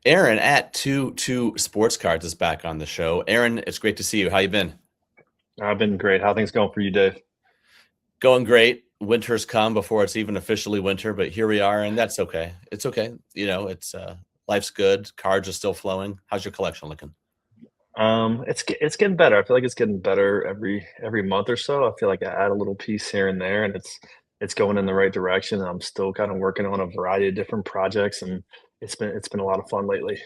Aaron at two Sports Cards is back on the show. Aaron, it's great to see you. How you been? I've been great. How things going for you, Dave? Going great. Winter's come before it's even officially winter, but here we are, and that's okay. It's okay. It's life's good. Cards are still flowing. How's your collection looking? It's getting better. I feel like it's getting better every month or so. I feel like I add a little piece here and there, and it's going in the right direction. I'm still kind of working on a variety of different projects, and it's been a lot of fun lately.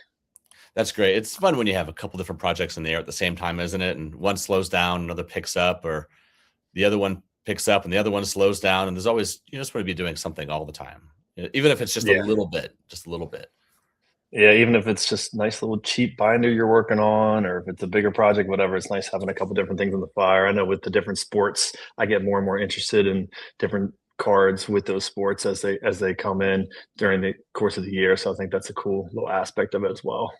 That's great. It's fun when you have a couple different projects in the air at the same time, isn't it? And one slows down, another picks up, or the other one picks up and the other one slows down. And there's always you just want to be doing something all the time, even if it's just a Yeah. little bit, just a little bit. Yeah, even if it's just nice little cheap binder you're working on, or if it's a bigger project, whatever, it's nice having a couple different things in the fire. I know with the different sports, I get more and more interested in different cards with those sports as they come in during the course of the year. So I think that's a cool little aspect of it as well.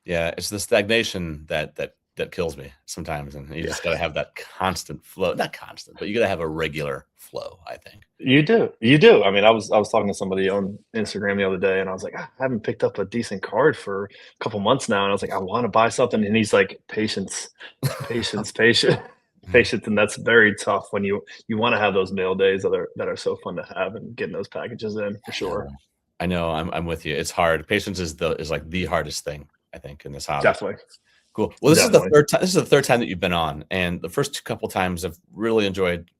Yeah, it's the stagnation that kills me sometimes, and you Yeah. just gotta have that constant flow. Not constant, but you gotta have a regular flow, I think. You do. You do. I mean, I was talking to somebody on Instagram the other day and I was like, I haven't picked up a decent card for a couple months now. And I was like, I want to buy something. And he's like, patience, patience, patience, patience. And that's very tough when you want to have those mail days that are so fun to have and getting those packages in for I sure. know. I know, I'm with you. It's hard. Patience is like the hardest thing, I think, in this hobby. Definitely. Cool. Well, Definitely. this is the third time that you've been on, and the first couple times I've really enjoyed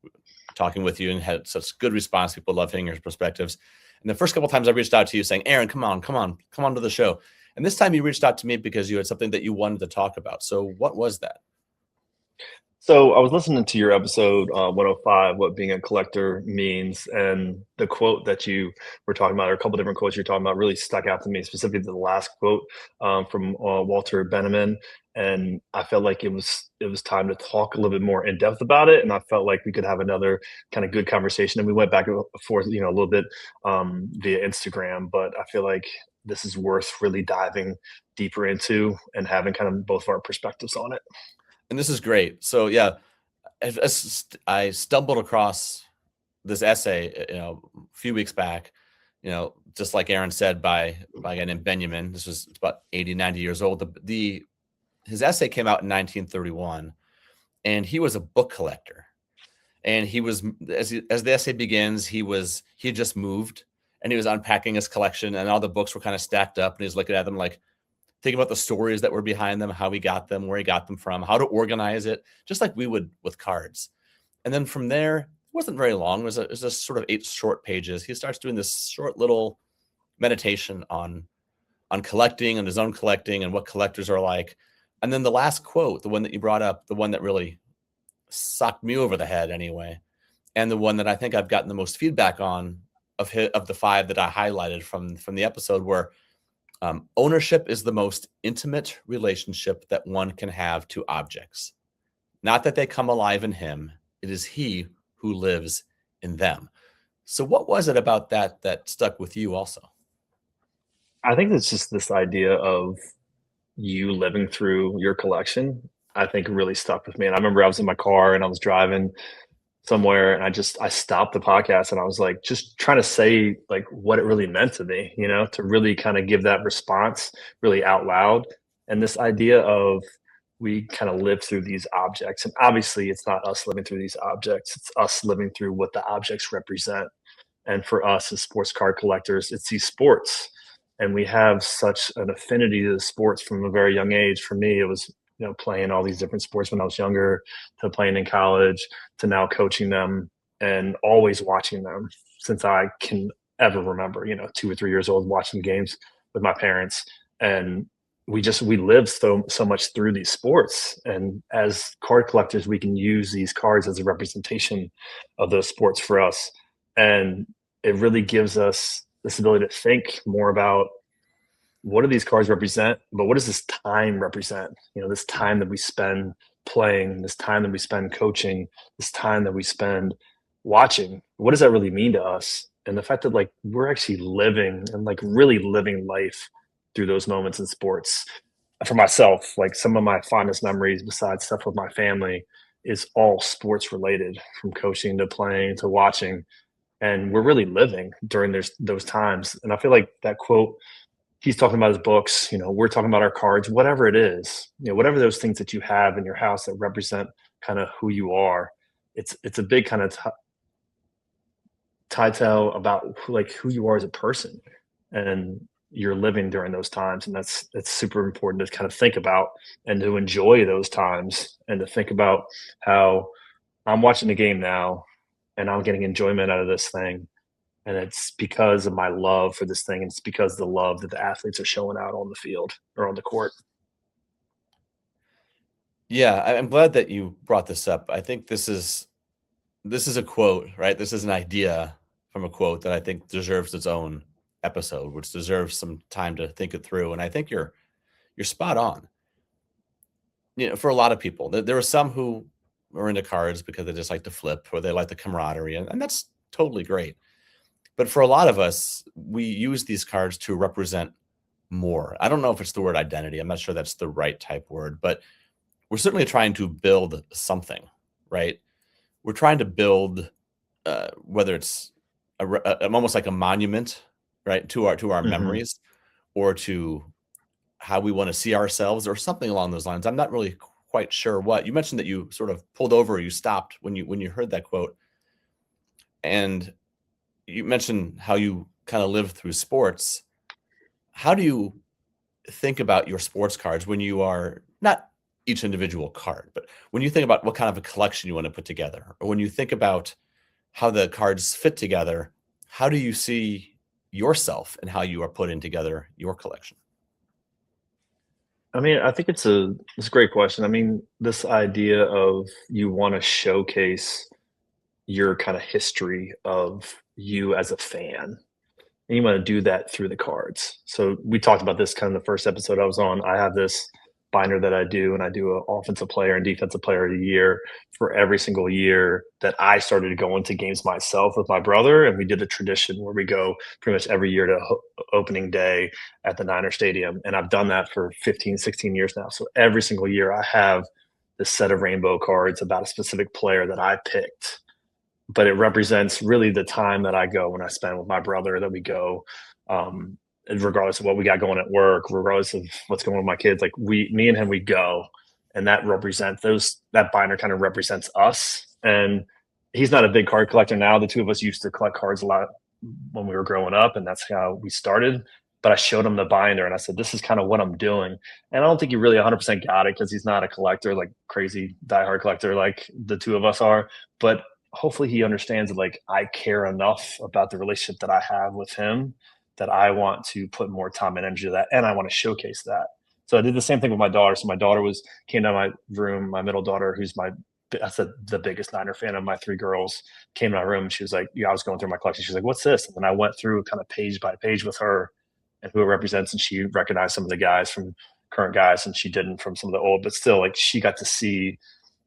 talking with you and had such good response. People love hearing your perspectives. And the first couple times I reached out to you saying, Aaron, come on, come on to the show. And this time you reached out to me because you had something that you wanted to talk about. So what was that? So I was listening to your episode 105, what being a collector means, and the quote that you were talking about, or a couple different quotes you're talking about, really stuck out to me. Specifically, the last quote from Walter Benjamin, and I felt like it was time to talk a little bit more in depth about it, and I felt like we could have another kind of good conversation. And we went back and forth, a little bit via Instagram, but I feel like this is worth really diving deeper into and having kind of both of our perspectives on it. And this is great. So yeah, I stumbled across this essay, a few weeks back, just like Aaron said, by a guy named Benjamin. This was about 80, 90 years old. His essay came out in 1931, and he was a book collector. And he was, as the essay begins, he had just moved, and he was unpacking his collection, and all the books were kind of stacked up, and he was looking at them like thinking about the stories that were behind them, how he got them, where he got them from, how to organize it, just like we would with cards. And then from there, it wasn't very long. It was a sort of 8 short pages. He starts doing this short little meditation on collecting and his own collecting and what collectors are like. And then the last quote, the one that you brought up, the one that really socked me over the head anyway, and the one that I think I've gotten the most feedback on of the five that I highlighted from the episode were ownership is the most intimate relationship that one can have to objects. Not that they come alive in him, it is he who lives in them. So, what was it about that stuck with you also? I think it's just this idea of you living through your collection, I think really stuck with me. And I remember I was in my car and I was driving somewhere and I stopped the podcast and I was like just trying to say like what it really meant to me, to really kind of give that response really out loud. And this idea of we kind of live through these objects. And obviously it's not us living through these objects, it's us living through what the objects represent. And for us as sports card collectors, it's these sports. And we have such an affinity to the sports from a very young age. For me, it was, playing all these different sports when I was younger, to playing in college, to now coaching them and always watching them since I can ever remember, 2 or 3 years old, watching games with my parents. And we live so much through these sports. And as card collectors, we can use these cards as a representation of those sports for us. And it really gives us this ability to think more about what do these cards represent, but what does this time represent? This time that we spend playing, this time that we spend coaching, this time that we spend watching. What does that really mean to us? And the fact that like we're actually living and like really living life through those moments in sports. For myself, like some of my fondest memories besides stuff with my family is all sports related, from coaching to playing to watching, and we're really living during those times. And I feel like that quote he's talking about his books, we're talking about our cards, whatever it is, whatever those things that you have in your house that represent kind of who you are. It's a big kind of tell about who you are as a person, and you're living during those times, and that's super important to kind of think about and to enjoy those times, and to think about how I'm watching the game now and I'm getting enjoyment out of this thing, and it's because of my love for this thing, and it's because of the love that the athletes are showing out on the field or on the court. Yeah, I'm glad that you brought this up. I think this is a quote, right? This is an idea from a quote that I think deserves its own episode, which deserves some time to think it through. And I think you're spot on. For a lot of people, there are some who are into cards because they just like to flip or they like the camaraderie, and that's totally great. But for a lot of us, we use these cards to represent more. I don't know if it's the word identity. I'm not sure that's the right type word, but we're certainly trying to build something, right? We're trying to build, whether it's almost like a monument, right, to our Hmm. memories, or to how we want to see ourselves, or something along those lines. I'm not really quite sure what you mentioned, that you sort of pulled over, or you stopped when you heard that quote, and you mentioned how you kind of live through sports. How do you think about your sports cards when you are not each individual card, but when you think about what kind of a collection you want to put together, or when you think about how the cards fit together, how do you see yourself and how you are putting together your collection? I mean, I think it's a great question. I mean, this idea of you want to showcase your kind of history of you as a fan, and you want to do that through the cards. So we talked about this kind of the first episode I was on. I have this binder that I do, and I do an offensive player and defensive player of the year for every single year that I started going to games myself with my brother. And we did a tradition where we go pretty much every year to opening day at the Niner Stadium. And I've done that for 15, 16 years now. So every single year I have this set of rainbow cards about a specific player that I picked, but it represents really the time that I go when I spend with my brother, that we go, regardless of what we got going at work, regardless of what's going on with my kids, like me and him, we go, and that represents that binder kind of represents us. And he's not a big card collector now. The two of us used to collect cards a lot when we were growing up, and that's how we started. But I showed him the binder and I said, this is kind of what I'm doing. And I don't think he really 100% got it because he's not a collector, like crazy diehard collector like the two of us are. But hopefully he understands that like I care enough about the relationship that I have with him that I want to put more time and energy to that, and I want to showcase that. So I did the same thing with my daughter. So my daughter came down my room. My middle daughter, who's that's the biggest Niner fan of my three girls, came to my room. She was like, "Yeah, I was going through my collection." She's like, "What's this?" And then I went through kind of page by page with her and who it represents, and she recognized some of the guys from current guys, and she didn't from some of the old. But still, like she got to see,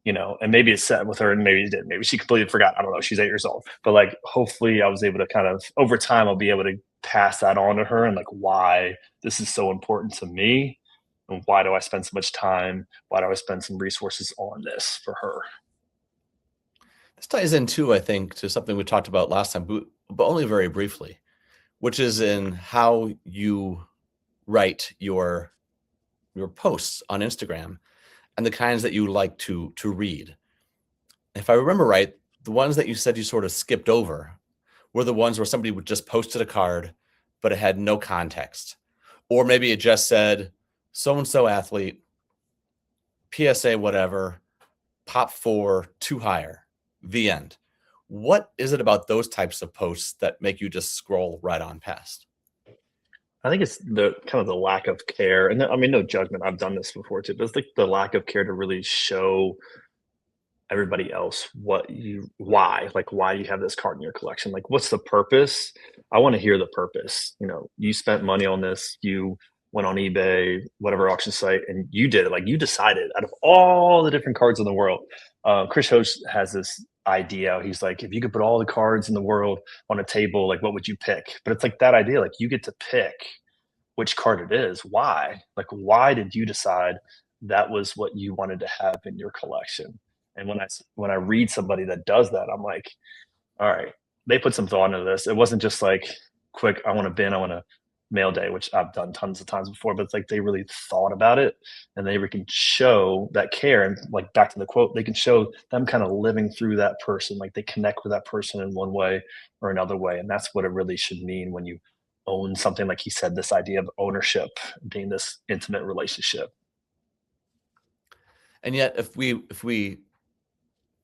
and maybe it set with her and maybe it didn't. Maybe she completely forgot. I don't know. She's 8 years old. But like hopefully I was able to kind of over time I'll be able to pass that on to her, and like why this is so important to me, and why do I spend so much time? Why do I spend some resources on this for her? This ties in too, I think, to something we talked about last time, but only very briefly, which is in how you write your posts on Instagram and the kinds that you like to read. If I remember right, the ones that you said you sort of skipped over were the ones where somebody would just posted a card, but it had no context. Or maybe it just said so and so athlete, PSA, whatever, pop four, two higher, the end. What is it about those types of posts that make you just scroll right on past? I think it's the kind of the lack of care, and I mean, no judgment. I've done this before too, but it's like the lack of care to really show everybody else why you have this card in your collection. Like, what's the purpose? I want to hear the purpose. You spent money on this, you went on eBay, whatever auction site, and you did it. Like, you decided out of all the different cards in the world. Chris Host has this idea. He's like, if you could put all the cards in the world on a table, like what would you pick? But it's like that idea, like you get to pick which card it is. Why? Like, why did you decide that was what you wanted to have in your collection? And when I read somebody that does that, I'm like, all right, they put some thought into this. It wasn't just like quick, I want to bin, I want to mail day, which I've done tons of times before, but it's like they really thought about it and they can show that care. And like back to the quote, they can show them kind of living through that person, like they connect with that person in one way or another way. And that's what it really should mean when you own something. Like he said, this idea of ownership being this intimate relationship. And yet, if we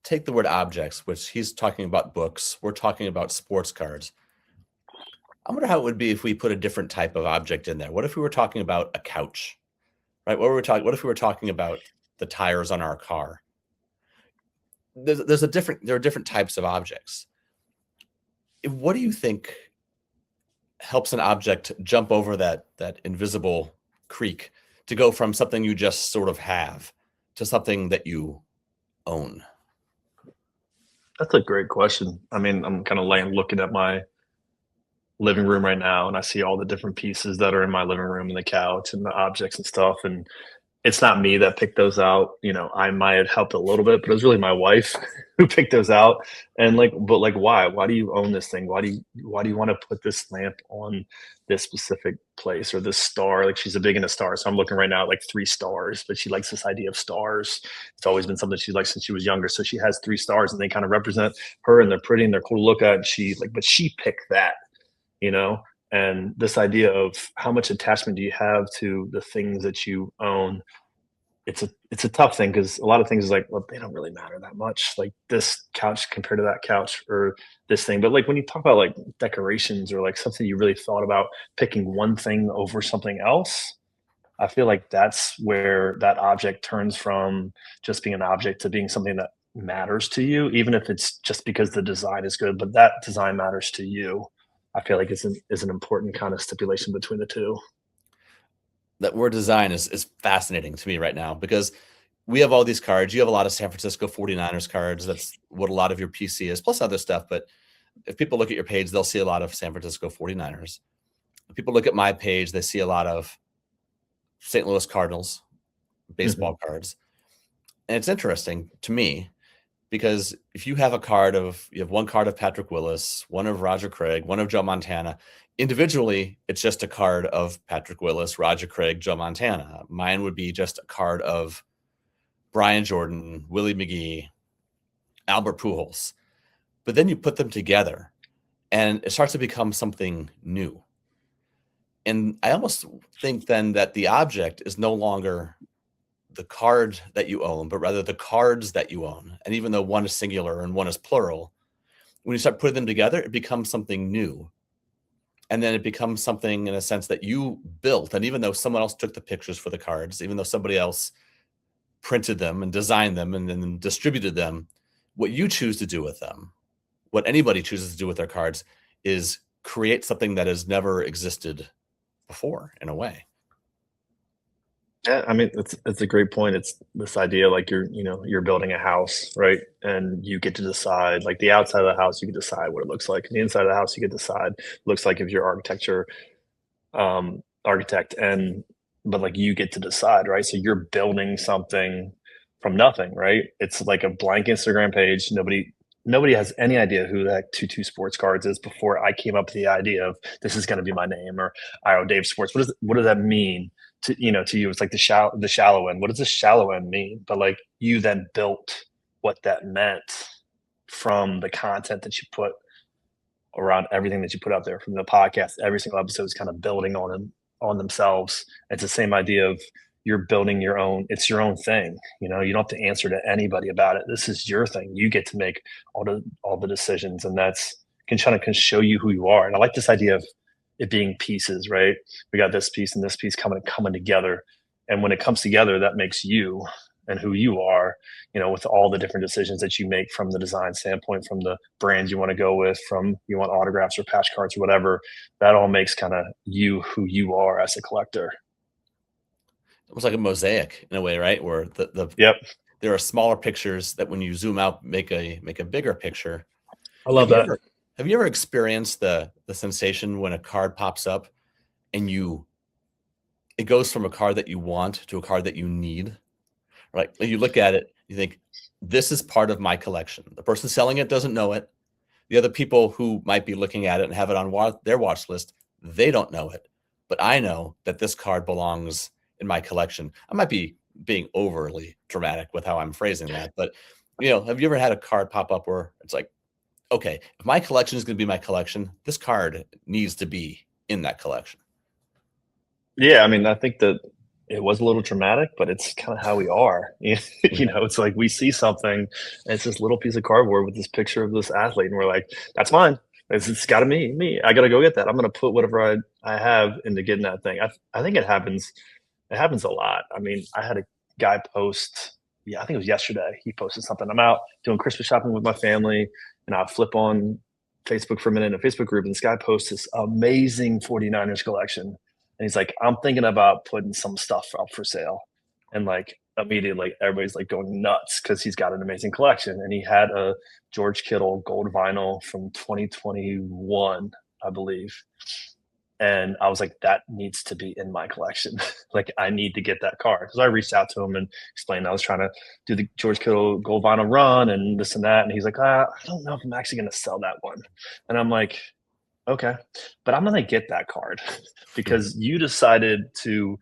take the word objects, which he's talking about books, we're talking about sports cards. I wonder how it would be if we put a different type of object in there. What if we were talking about a couch, right? What if we were talking about the tires on our car? There are different types of objects. What do you think helps an object jump over that invisible creek to go from something you just sort of have to something that you own? That's a great question. I mean, I'm kind of looking at my living room right now and I see all the different pieces that are in my living room and the couch and the objects and stuff. And it's not me that picked those out. I might have helped a little bit, but it was really my wife who picked those out. And but why? Why do you own this thing? Why do you want to put this lamp on this specific place or this star? Like she's a big into stars. So I'm looking right now at like 3 stars, but she likes this idea of stars. It's always been something she likes since she was younger. So she has 3 stars and they kind of represent her and they're pretty and they're cool to look at. And but she picked that, you know? And this idea of how much attachment do you have to the things that you own? It's a tough thing because a lot of things is like, well, they don't really matter that much. Like this couch compared to that couch or this thing. But like when you talk about like decorations or like something you really thought about picking one thing over something else, I feel like that's where that object turns from just being an object to being something that matters to you, even if it's just because the design is good, but that design matters to you. I feel like is an important kind of stipulation between the two. That word design is fascinating to me right now because we have all these cards. You have a lot of San Francisco 49ers cards. That's what a lot of your PC is, plus other stuff. But if people look at your page, they'll see a lot of San Francisco 49ers. If people look at my page, they see a lot of St. Louis Cardinals baseball cards. And it's interesting to me because if you have one card of Patrick Willis, one of Roger Craig, one of Joe Montana, individually, it's just a card of Patrick Willis, Roger Craig, Joe Montana. Mine would be just a card of Brian Jordan, Willie McGee, Albert Pujols. But then you put them together and it starts to become something new. And I almost think then that the object is no longer the card that you own, but rather the cards that you own. And even though one is singular and one is plural, when you start putting them together, it becomes something new. And then it becomes something in a sense that you built. And even though someone else took the pictures for the cards, even though somebody else printed them and designed them and then distributed them, what you choose to do with them, what anybody chooses to do with their cards is create something that has never existed before in a way. Yeah, I mean, it's a great point. It's this idea like you're building a house, right? And you get to decide, like the outside of the house, you can decide what it looks like. And the inside of the house, you get to decide looks like if you're architect but like you get to decide, right? So you're building something from nothing, right? It's like a blank Instagram page. Nobody has any idea who that 22 Sports Cards is before I came up with the idea of this is going to be my name or I owe Dave Schwartz. What does that mean to you? It's like the shallow end. What does the shallow end mean? But like you then built what that meant from the content that you put around everything that you put out there from the podcast. Every single episode is kind of building on themselves. It's the same idea of you're building it's your own thing. You don't have to answer to anybody about it. This is your thing. You get to make all the decisions, and can show you who you are. And I like this idea of it being pieces, right? We got this piece and this piece coming together. And when it comes together, that makes you and who you are, with all the different decisions that you make from the design standpoint, from the brand you want to go with, from you want autographs or patch cards or whatever, that all makes kind of you who you are as a collector. Almost like a mosaic in a way, right? Where Yep. There are smaller pictures that when you zoom out, make a bigger picture. I love that. Have you ever experienced the sensation when a card pops up and it goes from a card that you want to a card that you need? Right? You look at it, you think, this is part of my collection. The person selling it doesn't know it. The other people who might be looking at it and have it on their watch list, they don't know it. but I know that this card belongs in my collection. I might be being overly dramatic with how I'm phrasing that, but have you ever had a card pop up where it's like, okay, if my collection is going to be my collection, this card needs to be in that collection. Yeah, I mean, I think that it was a little traumatic, but it's kind of how we are. Yeah. It's like we see something, and it's this little piece of cardboard with this picture of this athlete, and we're like, "That's mine. It's got to me. I got to go get that. I'm going to put whatever I have into getting that thing." I think it happens. It happens a lot. I mean, I had a guy post. Yeah, I think it was yesterday. He posted something. I'm out doing Christmas shopping with my family, and I flip on Facebook for a minute in a Facebook group, and this guy posts this amazing 49ers collection, and he's like, I'm thinking about putting some stuff up for sale. And like immediately, like, everybody's like going nuts because he's got an amazing collection. And he had a George Kittle gold vinyl from 2021, I believe. And I was like, that needs to be in my collection. Like, I need to get that card. So I reached out to him and explained I was trying to do the George Kittle gold vinyl run and this and that. And he's like, I don't know if I'm actually going to sell that one. And I'm like, okay, but I'm gonna get that card because you decided to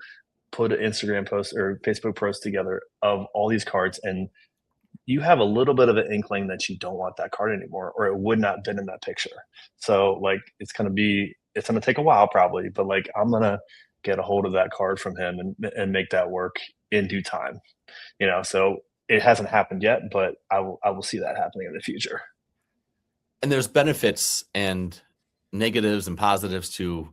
put an Instagram post or Facebook post together of all these cards, and you have a little bit of an inkling that you don't want that card anymore, or it would not have been in that picture. So like, it's gonna take a while probably, but like I'm gonna get a hold of that card from him and make that work in due time. So it hasn't happened yet, but I will see that happening in the future. And there's benefits and negatives and positives to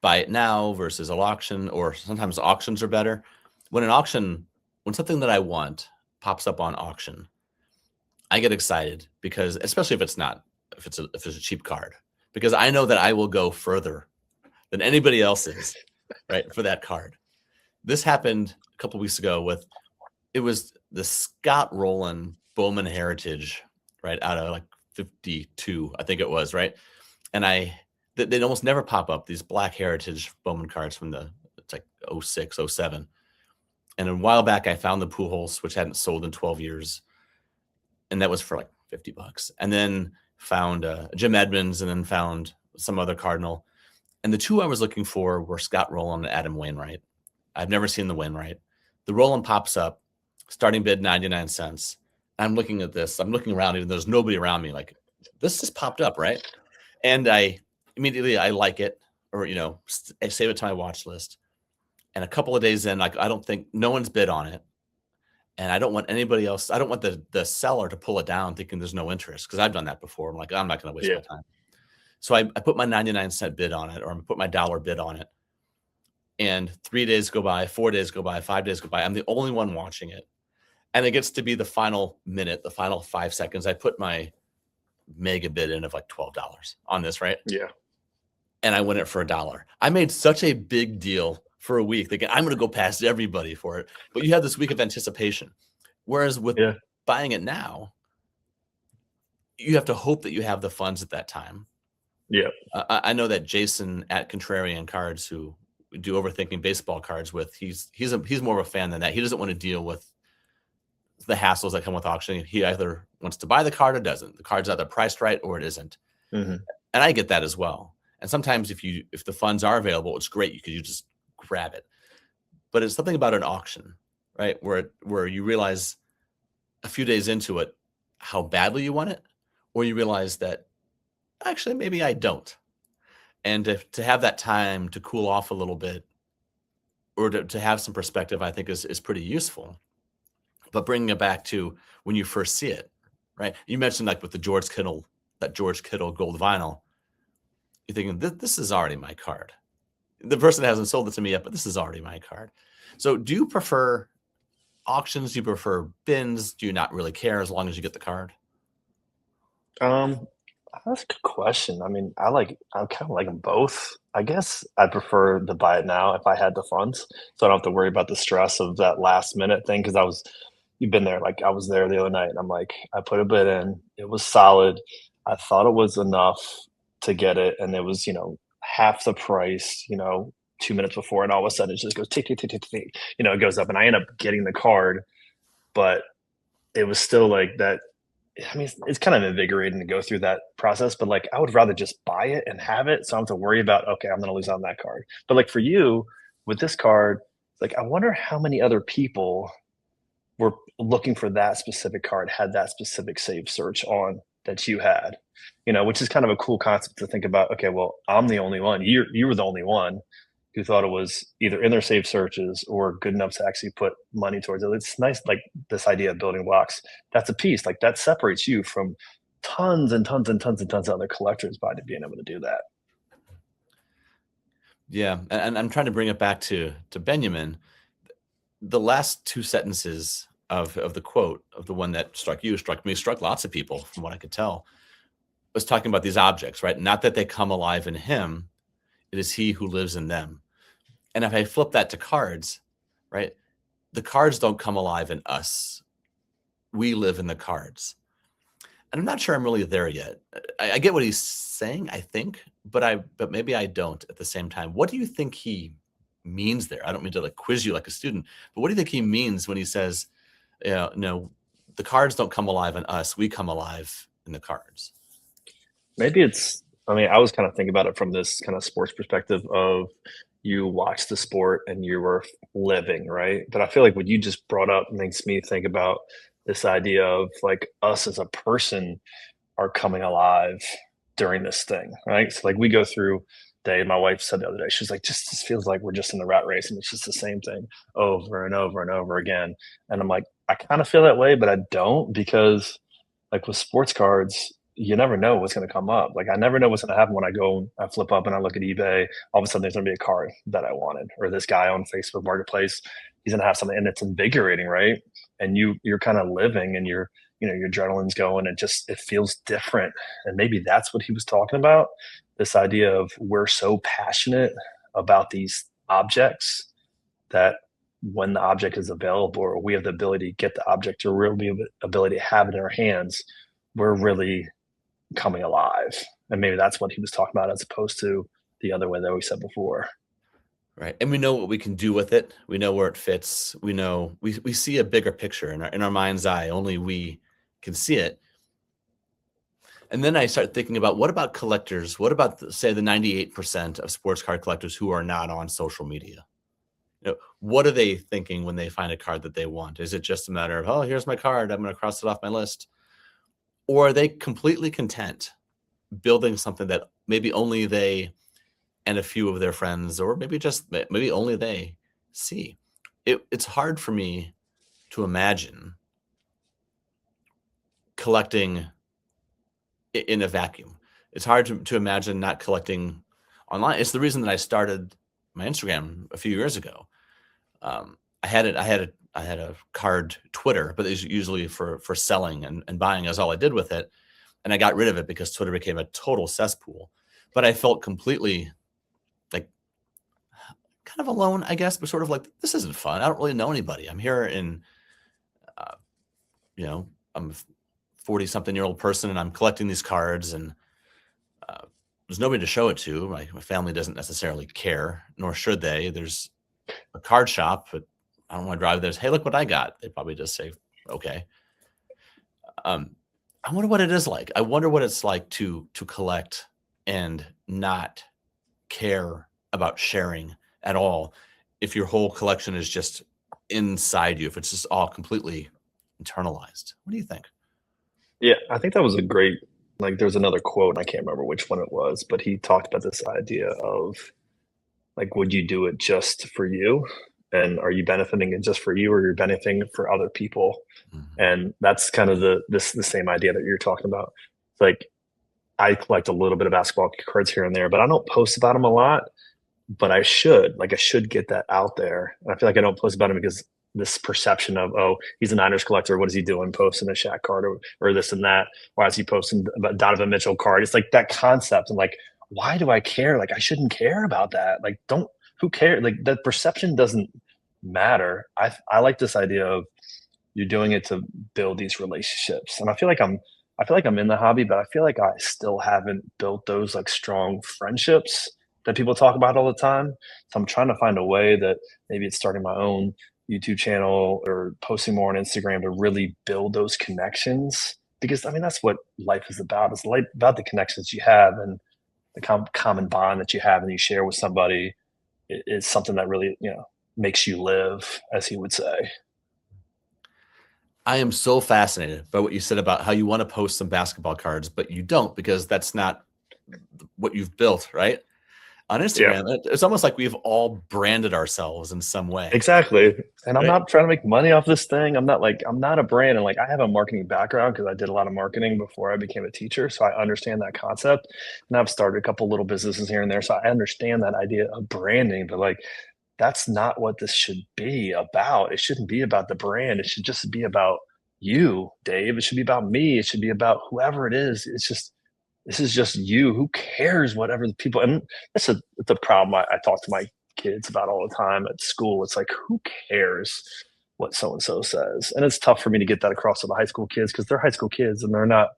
buy it now versus an auction, or sometimes auctions are better. When something that I want pops up on auction, I get excited because, especially if it's a cheap card, because I know that I will go further than anybody else is, right, for that card. This happened a couple weeks ago it was the Scott Rowland Bowman Heritage, right, out of like 52, I think it was, right? And they almost never pop up, these black Heritage Bowman cards from it's like 06, 07. And a while back, I found the Pujols, which hadn't sold in 12 years. And that was for like $50. And then found Jim Edmonds, and then found some other Cardinal. And the two I was looking for were Scott Rowland and Adam Wainwright. I've never seen the Wainwright. The Rowland pops up, starting bid 99 cents. I'm looking at this. I'm looking around, even though there's nobody around me. Like, this just popped up, right? And I like it, or I save it to my watch list. And a couple of days in, like, I don't think no one's bid on it, and I don't want anybody else. I don't want the seller to pull it down, thinking there's no interest, because I've done that before. I'm like, I'm not going to waste my time. So I put my 99-cent bid on it, or I put my dollar bid on it. And 3 days go by, 4 days go by, 5 days go by. I'm the only one watching it, and it gets to be the final minute, the final 5 seconds. I put my mega bid in of like $12 on this, right? Yeah. And I win it for $1. I made such a big deal for a week, thinking I'm going to go past everybody for it. But you have this week of anticipation. Whereas with buying it now, you have to hope that you have the funds at that time. Yeah. I know that Jason at Contrarian Cards, who we do Overthinking Baseball cards with, he's more of a fan than that. He doesn't want to deal with the hassles that come with auctioning. He either wants to buy the card or doesn't. The card's either priced right or it isn't. Mm-hmm. And I get that as well. And sometimes if the funds are available, it's great. You just grab it. But it's something about an auction, right? Where you realize a few days into it how badly you want it, or you realize that actually maybe I don't. And to have that time to cool off a little bit, or to have some perspective, I think is pretty useful. But bringing it back to when you first see it, right? You mentioned like with the George Kittle gold vinyl, you're thinking, this is already my card. The person hasn't sold it to me yet, but this is already my card. So do you prefer auctions? Do you prefer bins? Do you not really care as long as you get the card? That's a good question. I mean, I kind of like them both. I guess I prefer to buy it now if I had the funds, so I don't have to worry about the stress of that last minute thing. Because you've been there. Like, I was there the other night, and I'm like, I put a bid in. It was solid. I thought it was enough to get it, and it was half the price. 2 minutes before, and all of a sudden it just goes tick tick tick tick tick. It goes up, and I end up getting the card, but it was still like that. I mean, it's kind of invigorating to go through that process, but like I would rather just buy it and have it. So I don't have to worry about, okay, I'm going to lose out on that card. But like for you with this card, like I wonder how many other people were looking for that specific card, had that specific save search on that you had, which is kind of a cool concept to think about. Okay, well, I'm the only one. You were the only one who thought it was either in their save searches or good enough to actually put money towards it. It's nice, like this idea of building blocks. That's a piece like that separates you from tons and tons and tons and tons of other collectors by being able to do that. Yeah, and I'm trying to bring it back to Benjamin. The last two sentences of the quote, of the one that struck you, struck me, struck lots of people from what I could tell, was talking about these objects, right? Not that they come alive in him, it is he who lives in them. And if I flip that to cards, right? The cards don't come alive in us. We live in the cards. And I'm not sure I'm really there yet. I get what he's saying, I think, but maybe I don't at the same time. What do you think he means there? I don't mean to like quiz you like a student, but what do you think he means when he says, no, the cards don't come alive in us. We come alive in the cards. Maybe I mean, I was kind of thinking about it from this kind of sports perspective of you watch the sport and you were living, right? But I feel like what you just brought up makes me think about this idea of like us as a person are coming alive during this thing, right? So like we go through day. My wife said the other day, she's like, just this feels like we're just in the rat race and it's just the same thing over and over and over again. And I'm like, I kind of feel that way, but I don't because like with sports cards, you never know what's going to come up. Like I never know what's going to happen when I go, I flip up and I look at eBay. All of a sudden, there's going to be a card that I wanted, or this guy on Facebook Marketplace, he's going to have something, and it's invigorating, right? And you're kind of living, and your adrenaline's going, and just it feels different. And maybe that's what he was talking about. This idea of we're so passionate about these objects that when the object is available, or we have the ability to get the object, or real ability to have it in our hands, we're really coming alive. And maybe that's what he was talking about as opposed to the other way that we said before. Right. And we know what we can do with it. We know where it fits. We know we see a bigger picture in our mind's eye. Only we can see it. And then I start thinking about what about collectors? What about say the 98% of sports card collectors who are not on social media? What are they thinking when they find a card that they want? Is it just a matter of, oh, here's my card, I'm going to cross it off my list? Or are they completely content building something that maybe only they and a few of their friends, or maybe only they see? It's hard for me to imagine collecting in a vacuum. It's hard to imagine not collecting online. It's the reason that I started my Instagram a few years ago. I had a card Twitter, but it's usually for selling and buying is all I did with it. And I got rid of it because Twitter became a total cesspool. But I felt completely like kind of alone, I guess, but sort of like, this isn't fun. I don't really know anybody. I'm here I'm a 40 something year old person and I'm collecting these cards and there's nobody to show it to. My family doesn't necessarily care, nor should they. There's a card shop, but I don't want to drive there. Hey, look what I got. They probably just say, okay. I wonder what it is like. I wonder what it's like to collect and not care about sharing at all. If your whole collection is just inside you, if it's just all completely internalized. What do you think? Yeah, I think that was a great, like, there's another quote, and I can't remember which one it was, but he talked about this idea of, like, would you do it just for you? And are you benefiting it just for you, or you're benefiting for other people? Mhm. And that's kind of the same idea that you're talking about. Like, I collect a little bit of basketball cards here and there, but I don't post about them a lot. But I should, like, I should get that out there. And I feel like I don't post about him because this perception of, oh, he's a Niners collector. What is he doing? Posting a Shaq card or this and that. Why is he posting about Donovan Mitchell card? It's like that concept. And like, why do I care? Like, I shouldn't care about that. Like, who cares? Like, that perception doesn't matter. I like this idea of you're doing it to build these relationships. And I feel like I'm in the hobby, but I feel like I still haven't built those like strong friendships that people talk about all the time. So I'm trying to find a way that maybe it's starting my own YouTube channel or posting more on Instagram to really build those connections because I mean, that's what life is about. It's like about the connections you have and the common bond that you have and you share with somebody is something that really, makes you live, as he would say. I am so fascinated by what you said about how you want to post some basketball cards, but you don't because that's not what you've built, right? On Yeah. Instagram, it's almost like we've all branded ourselves in some way, Exactly. And I'm right? not trying to make money off this thing. I'm not a brand. And like, I have a marketing background because I did a lot of marketing before I became a teacher. So I understand that concept. And I've started a couple little businesses here and there. So I understand that idea of branding, but like, that's not what this should be about. It shouldn't be about the brand. It should just be about you, Dave. It should be about me. It should be about whoever it is. This is just you. Who cares whatever the people, and it's a problem I talk to my kids about all the time at school. It's like, who cares what so and so says? And it's tough for me to get that across to the high school kids because they're high school kids and they're not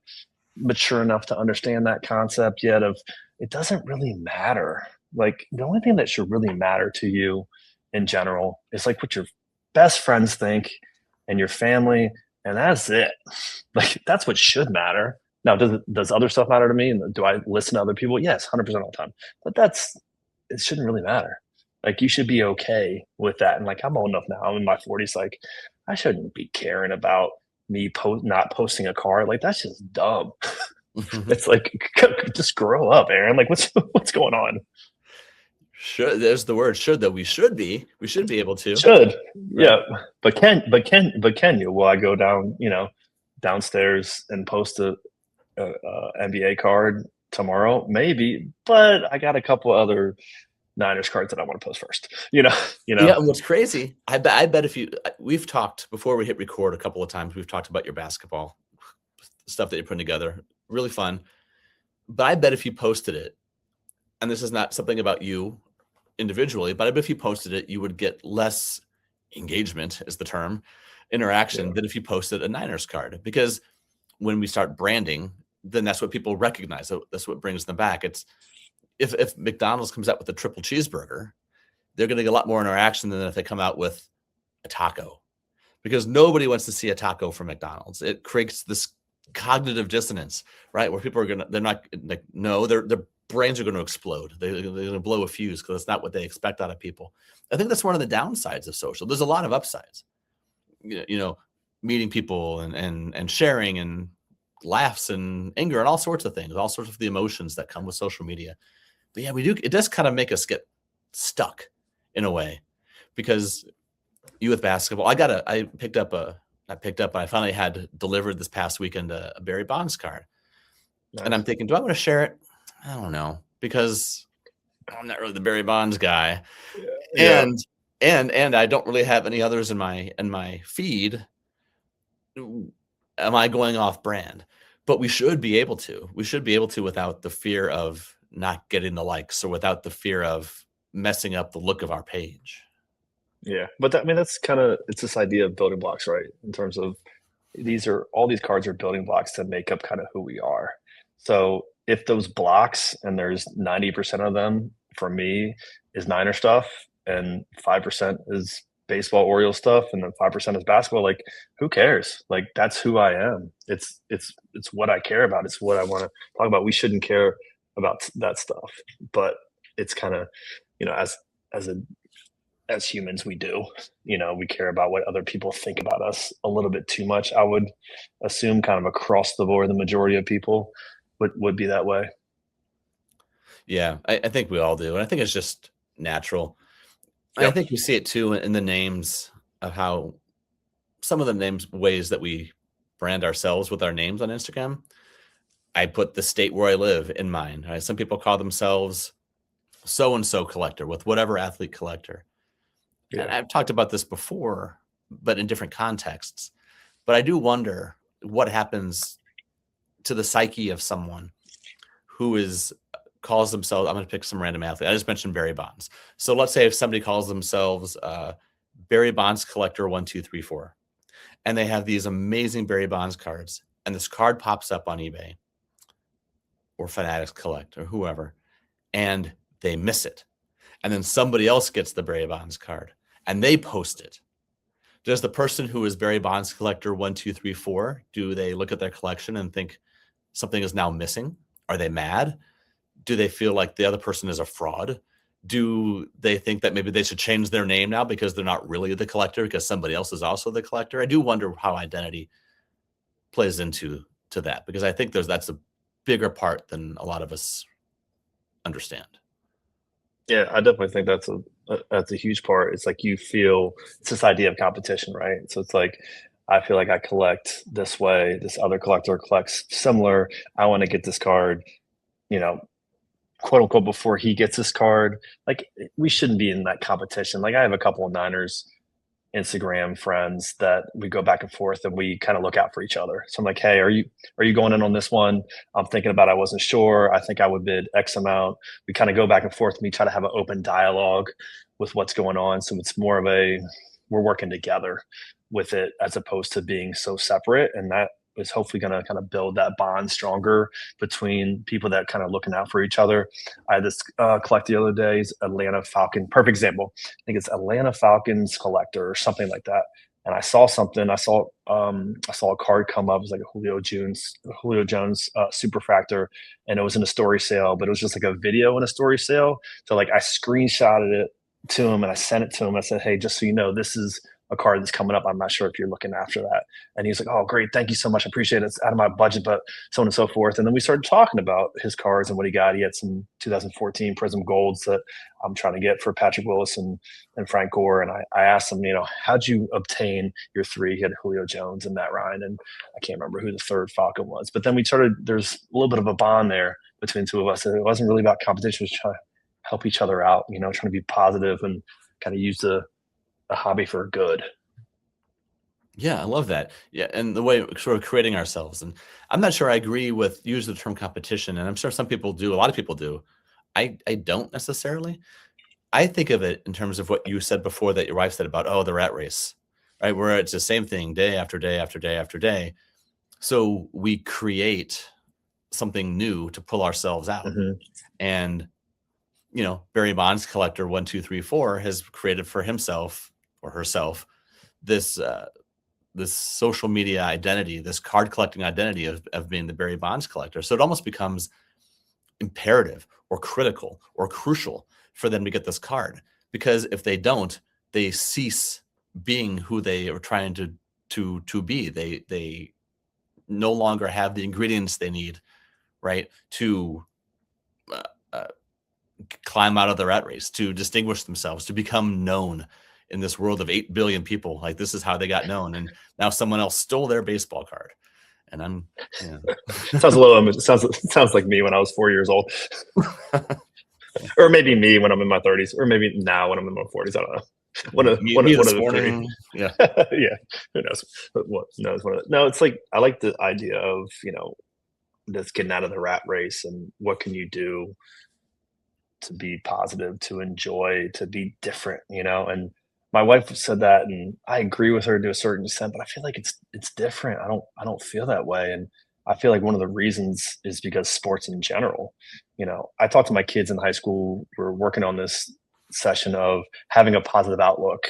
mature enough to understand that concept yet of it doesn't really matter. Like the only thing that should really matter to you in general is like what your best friends think and your family, and that's it. Like that's what should matter. Now, does other stuff matter to me? And do I listen to other people? Yes, 100% all the time. But it shouldn't really matter. Like you should be okay with that. And like I'm old enough now, I'm in my 40s. Like I shouldn't be caring about not posting a card. Like that's just dumb. It's like just grow up, Aaron. Like what's going on? Should there's the word should that we should be able to, Should. right? Yeah. But can you? Will I go down, downstairs and post a NBA card tomorrow? Maybe, but I got a couple other Niners cards that I want to post first. You know. Yeah, and what's crazy, I bet if you we've talked before we hit record a couple of times, we've talked about your basketball stuff that you're putting together. Really fun. But I bet if you posted it, and this is not something about you individually, but I bet if you posted it, you would get less engagement, is the term, interaction Yeah. than if you posted a Niners card. Because when we start branding, then that's what people recognize. That's what brings them back. It's if McDonald's comes out with a triple cheeseburger, they're going to get a lot more interaction than if they come out with a taco, because nobody wants to see a taco from McDonald's. It creates this cognitive dissonance, right? Where people they're not like, no, their brains are going to explode. They're going to blow a fuse because it's not what they expect out of people. I think that's one of the downsides of social. There's a lot of upsides, you know, meeting people and sharing and laughs and anger and all sorts of things, all sorts of the emotions that come with social media. But yeah, it does kind of make us get stuck in a way, because you with basketball, I picked up but I finally had delivered this past weekend a Barry Bonds card. And I'm Nice. thinking, do I want to share it? I don't know, because I'm not really the Barry Bonds guy. Yeah. And and I don't really have any others in my feed. Am I going off brand? But we should be able to. We should be able to without the fear of not getting the likes or without the fear of messing up the look of our page. Yeah. But I mean, that's kind of it's this idea of building blocks, right? In terms of all these cards are building blocks to make up kind of who we are. So if those blocks and there's 90% of them for me is Niner stuff and 5% is baseball Oriole stuff and then 5% is basketball, like who cares? Like that's who I am. It's what I care about. It's what I want to talk about. We shouldn't care about that stuff. But it's kind of, as a as humans we do. We care about what other people think about us a little bit too much. I would assume kind of across the board the majority of people would be that way. Yeah, I think we all do. And I think it's just natural. I Yep. think we see it too in the names of how some of the names ways that we brand ourselves with our names on Instagram. I put the state where I live in mine. Right? Some people call themselves so and so collector with whatever athlete collector. And Yeah. I've talked about this before, but in different contexts. But I do wonder what happens to the psyche of someone who calls themselves, I'm going to pick some random athlete. I just mentioned Barry Bonds. So let's say if somebody calls themselves Barry Bonds collector 1234, and they have these amazing Barry Bonds cards, and this card pops up on eBay or Fanatics Collect or whoever, and they miss it. And then somebody else gets the Barry Bonds card and they post it. Does the person who is Barry Bonds collector 1, 2, 3, 4, do they look at their collection and think something is now missing? Are they mad? Do they feel like the other person is a fraud? Do they think that maybe they should change their name now because they're not really the collector because somebody else is also the collector? I do wonder how identity plays into that because I think that's a bigger part than a lot of us understand. Yeah, I definitely think that's a huge part. It's like you feel it's this idea of competition, right? So it's like I feel like I collect this way, this other collector collects similar. I want to get this card, you know, quote unquote before he gets his card. Like we shouldn't be in that competition. Like I have a couple of Niners Instagram friends that we go back and forth and we kind of look out for each other. So I'm like, hey, are you going in on this one? I'm thinking about it. I wasn't sure. I think I would bid X amount. We kind of go back and forth and we try to have an open dialogue with what's going on. So it's more of a we're working together with it as opposed to being so separate. And that is hopefully going to kind of build that bond stronger between people that kind of looking out for each other. I had this collect the other day, Atlanta Falcon, perfect example. I think it's Atlanta Falcons collector or something like that. And I saw something. I saw a card come up. It was like a Julio Jones superfractor, and it was in a story sale, but it was just like a video in a story sale. So like I screenshotted it to him and I sent it to him. I said, hey, just so you know, this is a card that's coming up. I'm not sure if you're looking after that. And he's like, oh, great. Thank you so much. I appreciate it. It's out of my budget, but so on and so forth. And then we started talking about his cards and what he got. He had some 2014 Prism Golds that I'm trying to get for Patrick Willis and Frank Gore. And I asked him, how'd you obtain your three? He had Julio Jones and Matt Ryan. And I can't remember who the third Falcon was. But then there's a little bit of a bond there between two of us. And it wasn't really about competition. It was trying to help each other out, trying to be positive and kind of use the hobby for good. Yeah, I love that. Yeah, and the way sort of creating ourselves. And I'm not sure I agree with use the term competition, and I'm sure some people do. A lot of people do. I don't necessarily. I think of it in terms of what you said before that your wife said about the rat race, right? Where it's the same thing day after day after day after day. So we create something new to pull ourselves out. Mm-hmm. And Barry Bonds collector 1, 2, 3, 4 has created for himself or herself this social media identity, this card collecting identity of being the Barry Bonds collector. So it almost becomes imperative or critical or crucial for them to get this card, because if they don't, they cease being who they are trying to be. They no longer have the ingredients they need, right, to climb out of the rat race, to distinguish themselves, to become known in this world of 8 billion people. Like this is how they got known. And now someone else stole their baseball card. And I'm, sounds like me when I was 4 years old, or maybe me when I'm in my 30s, or maybe now when I'm in my 40s. I don't know. One of the three. Yeah. Yeah. Who knows? What knows? No, it's like I like the idea of just getting out of the rat race and what can you do to be positive, to enjoy, to be different, and my wife said that, and I agree with her to a certain extent, but I feel like it's different. I don't feel that way, and I feel like one of the reasons is because sports in general. I talked to my kids in high school. We're working on this session of having a positive outlook,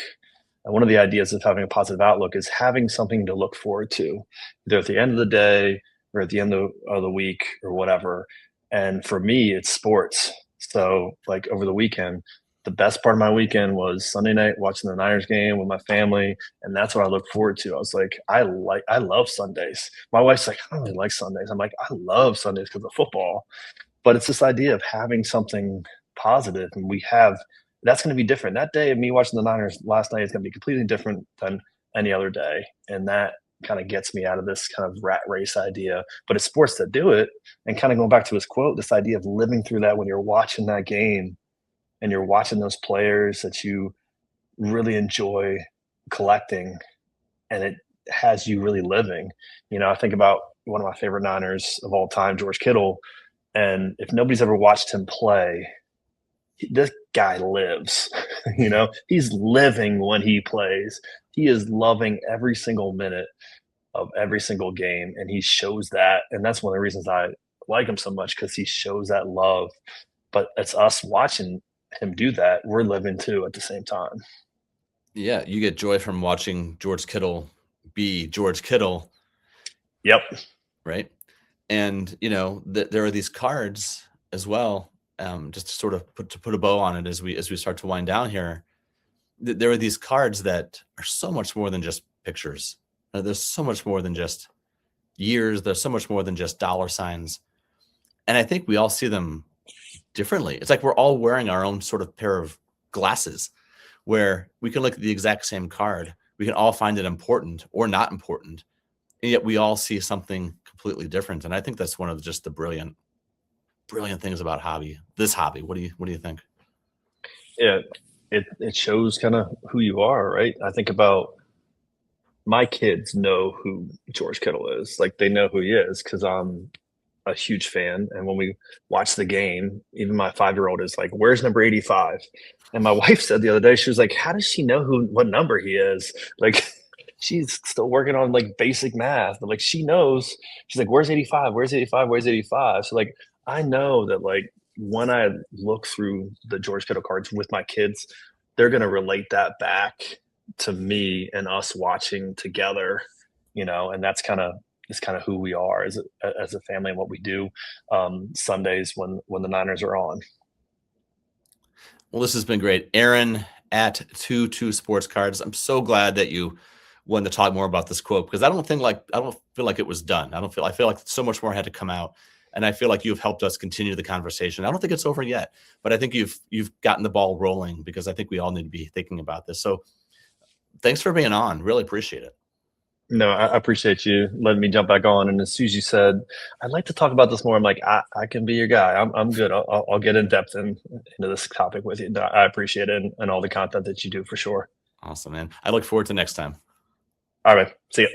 and one of the ideas of having a positive outlook is having something to look forward to, either at the end of the day or at the end of the week or whatever. And for me, it's sports. So like over the weekend, the best part of my weekend was Sunday night watching the Niners game with my family, and that's what I look forward to. I was like, I love Sundays. My wife's like, I don't really like Sundays. I'm like, I love Sundays because of football. But it's this idea of having something positive, and that's going to be different. That day of me watching the Niners last night is going to be completely different than any other day, and that kind of gets me out of this kind of rat race idea. But it's sports that do it, and kind of going back to his quote, this idea of living through that when you're watching that game and you're watching those players that you really enjoy collecting, and it has you really living. I think about one of my favorite Niners of all time, George Kittle, and if nobody's ever watched him play, this guy lives. He's living when he plays. He is loving every single minute of every single game, and he shows that. And that's one of the reasons I like him so much, because he shows that love. But it's us watching him do that. We're living too at the same time. Yeah, you get joy from watching George Kittle be George Kittle, Yep. right? And there are these cards as well. Just to sort of put a bow on it as we start to wind down here. There are these cards that are so much more than just pictures. There's so much more than just years. There's so much more than just dollar signs. And I think we all see them differently. It's like we're all wearing our own sort of pair of glasses where we can look at the exact same card. We can all find it important or not important. And yet we all see something completely different. And I think that's one of just the brilliant things about this hobby. What do you think? Yeah, it shows kind of who you are, right? I think about my kids know who George Kittle is. Like they know who he is because I'm a huge fan. And when we watch the game, even my 5-year-old is like, "Where's number 85?" And my wife said the other day, she was like, "How does she know what number he is?" Like she's still working on like basic math, but like she knows. She's like, "Where's 85? Where's 85? Where's 85?" So like I know that like when I look through the George Kittle cards with my kids, they're gonna relate that back to me and us watching together, and that's kind of who we are as a family and what we do Sundays when the Niners are on. Well, this has been great. Aaron at two sports cards. I'm so glad that you wanted to talk more about this quote because I don't feel like it was done. I feel like so much more had to come out. And I feel like you've helped us continue the conversation. I don't think it's over yet, but I think you've gotten the ball rolling because I think we all need to be thinking about this. So thanks for being on. Really appreciate it. No, I appreciate you letting me jump back on. And as soon as you said, I'd like to talk about this more, I'm like, I can be your guy. I'm good. I'll get in depth into this topic with you. No, I appreciate it and all the content that you do for sure. Awesome, man. I look forward to next time. All right. See ya.